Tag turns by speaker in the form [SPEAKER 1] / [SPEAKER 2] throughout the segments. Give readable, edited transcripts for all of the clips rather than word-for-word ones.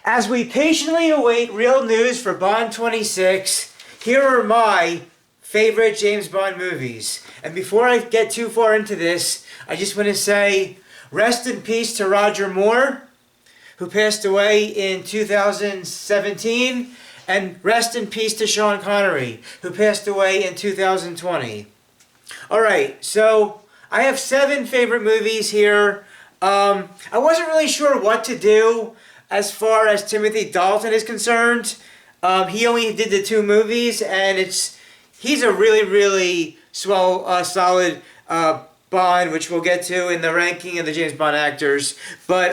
[SPEAKER 1] As we patiently await real news for Bond 26, here are my favorite James Bond movies. And before I get too far into this, I just want to say rest in peace to Roger Moore, who passed away in 2017, and rest in peace to Sean Connery, who passed away in 2020. Alright, so I have 7 favorite movies here. I wasn't really sure what to do as far as Timothy Dalton is concerned. He only did the 2 movies, and he's a really swell, solid Bond, which we'll get to in the ranking of the James Bond actors. But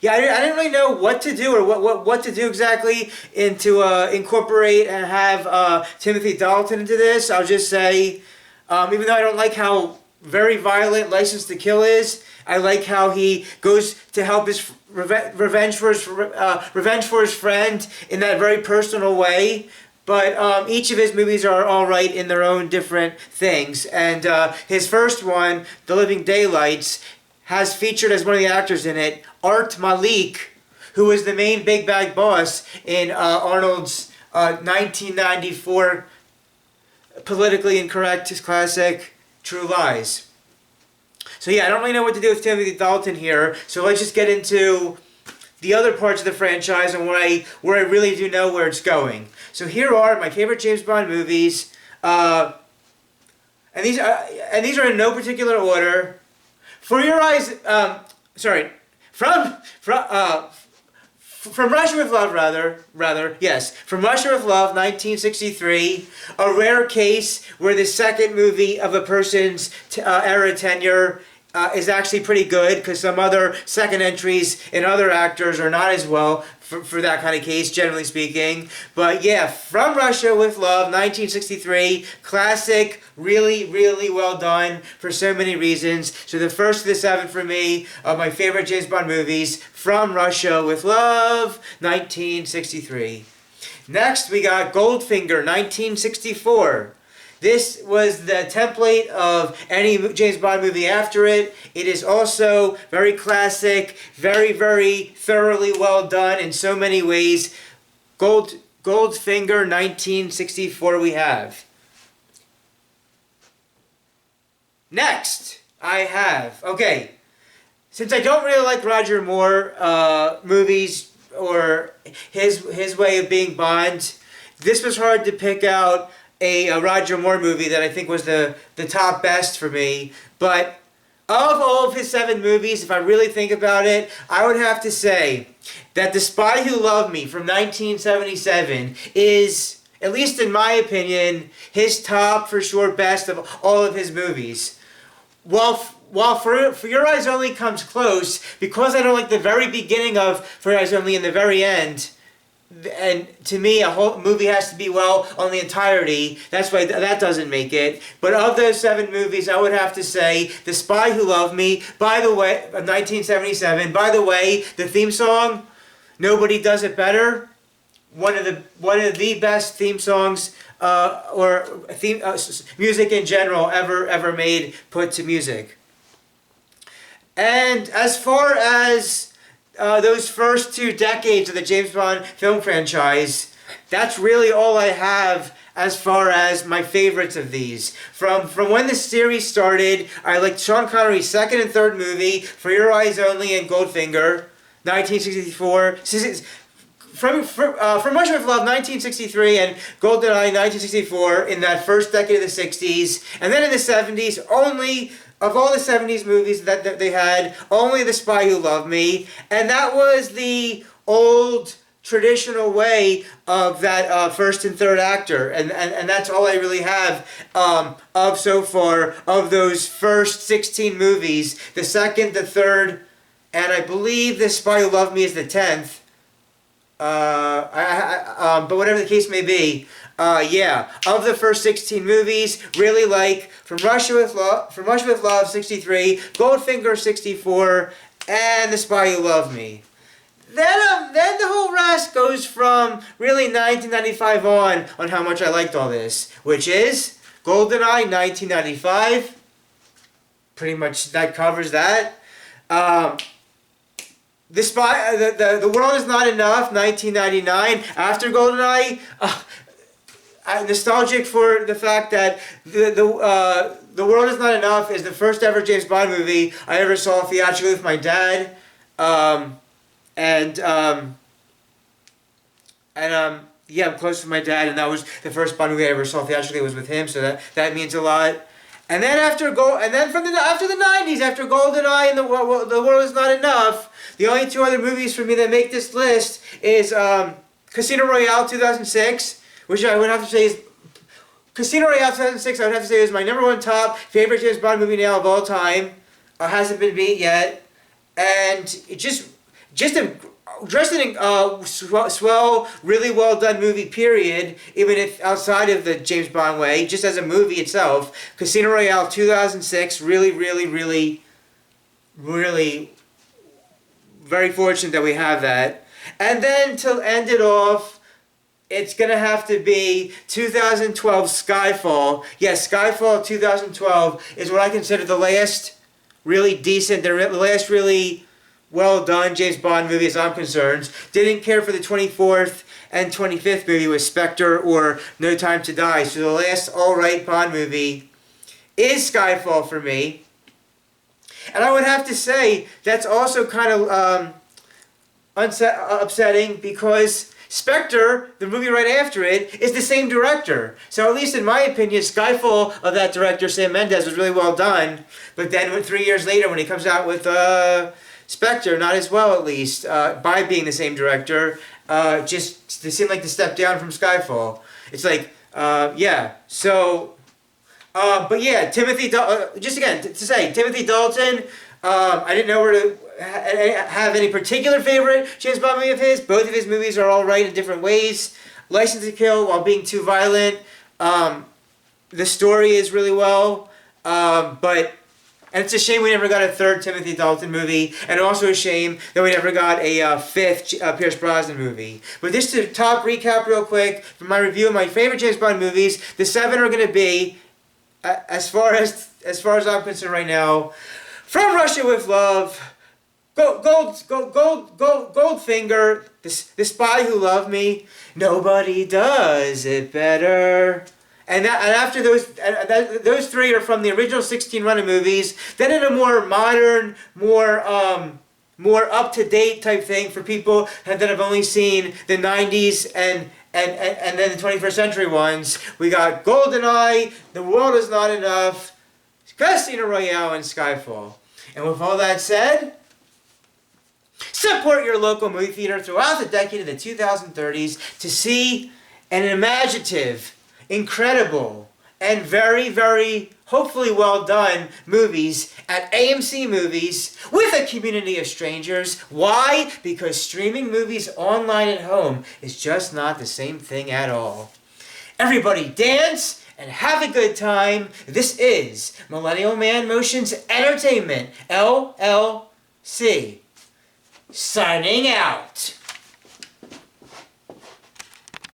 [SPEAKER 1] yeah, I didn't really know what to do or what to do exactly to incorporate and have Timothy Dalton into this. I'll just say, even though I don't like how very violent License to Kill is, I like how he goes to help his revenge for his friend in that very personal way. But each of his movies are all right in their own different things. And his first one, The Living Daylights, has featured as one of the actors in it Art Malik, who was the main big bad boss in Arnold's 1994 politically incorrect classic True Lies. So yeah, I don't really know what to do with Timothy Dalton here, so let's just get into the other parts of the franchise and where I really do know where it's going. So here are my favorite James Bond movies, and these are in no particular order. For Your Eyes, From Russia with Love, yes. From Russia with Love, 1963. A rare case where the second movie of a person's era tenure is actually pretty good, because some other second entries in other actors are not as well for that kind of case, generally speaking. But yeah, From Russia with Love, 1963. Classic, really well done for so many reasons. So the first of the 7 for me of my favorite James Bond movies, From Russia with Love, 1963. Next, we got Goldfinger, 1964. This was the template of any James Bond movie after it. It is also very classic, very thoroughly well done in so many ways. Goldfinger, 1964 we have. Next, I have, since I don't really like Roger Moore movies or his way of being Bond, this was hard to pick out a Roger Moore movie that I think was the top best for me. But of all of his 7 movies, if I really think about it, I would have to say that The Spy Who Loved Me from 1977 is, at least in my opinion, his top, for sure, best of all of his movies. While For Your Eyes Only comes close, because I don't like the very beginning of For Your Eyes Only and the very end, and to me, a whole movie has to be well on the entirety. That's why that doesn't make it. But of those 7 movies, I would have to say The Spy Who Loved Me, by the way, 1977. By the way, the theme song, Nobody Does It Better. One of the best theme songs music in general ever made, put to music. And as far as those first 2 decades of the James Bond film franchise, that's really all I have as far as my favorites of these. From when the series started, I liked Sean Connery's second and third movie, For Your Eyes Only and Goldfinger, 1964. From Russia with Love, 1963, and GoldenEye, 1964, in that first decade of the 60s. And then in the 70s, of all the 70s movies that they had, only The Spy Who Loved Me. And that was the old traditional way of that first and third actor. And that's all I really have of so far of those first 16 movies. The second, the third, and I believe The Spy Who Loved Me is the 10th. But whatever the case may be, yeah, of the first 16 movies, really like From Russia with Love, 63, Goldfinger, 64, and The Spy Who Loved Me. Then the whole rest goes from really 1995 on how much I liked all this, which is GoldenEye, 1995. Pretty much that covers that. The World Is Not Enough, 1999. After GoldenEye, I'm nostalgic for the fact that the World Is Not Enough is the first ever James Bond movie I ever saw theatrically with my dad, yeah, I'm close with my dad, and that was the first Bond movie I ever saw theatrically was with him, so that means a lot. And then after the 90s, after GoldenEye and the World Is Not Enough, the only two other movies for me that make this list is Casino Royale 2006, which I would have to say is Casino Royale 2006. I would have to say is my #1 top favorite James Bond movie now of all time. Hasn't been beat yet, and it just a swell, really well done movie, period, even if outside of the James Bond way, just as a movie itself. Casino Royale 2006, really, really, really, really very fortunate that we have that. And then to end it off, it's going to have to be 2012 Skyfall. Yes, Skyfall 2012 is what I consider the last really decent, the last really well done James Bond movie as I'm concerned. Didn't care for the 24th and 25th movie with Spectre or No Time to Die. So the last alright Bond movie is Skyfall for me. And I would have to say that's also kind of upsetting because Spectre, the movie right after it, is the same director. So at least in my opinion, Skyfall of that director, Sam Mendes, was really well done. But then 3 years later when he comes out with Spectre, not as well at least, by being the same director, just they seem like to step down from Skyfall. It's like, yeah, so, but yeah, just again, to say, Timothy Dalton, I didn't know where to have any particular favorite James Bond movie of his. Both of his movies are alright in different ways. License to Kill, while being too violent, the story is really well, and it's a shame we never got a third Timothy Dalton movie, and also a shame that we never got a fifth Pierce Brosnan movie. But just to top recap real quick, for my review of my favorite James Bond movies, the 7 are going to be, as far as I'm concerned right now, From Russia with Love, Goldfinger, The Spy Who Loved Me, Nobody Does It Better. And after those 3 are from the original 16 run of movies. Then in a more modern, more up-to-date type thing for people that have only seen the 90s and then the 21st century ones, we got GoldenEye, The World Is Not Enough, Casino Royale, and Skyfall. And with all that said, support your local movie theater throughout the decade of the 2030s to see an imaginative, incredible, and very, very, hopefully well done movies at AMC Movies with a community of strangers. Why? Because streaming movies online at home is just not the same thing at all. Everybody dance and have a good time. This is Millennial Man Motions Entertainment, LLC, signing out.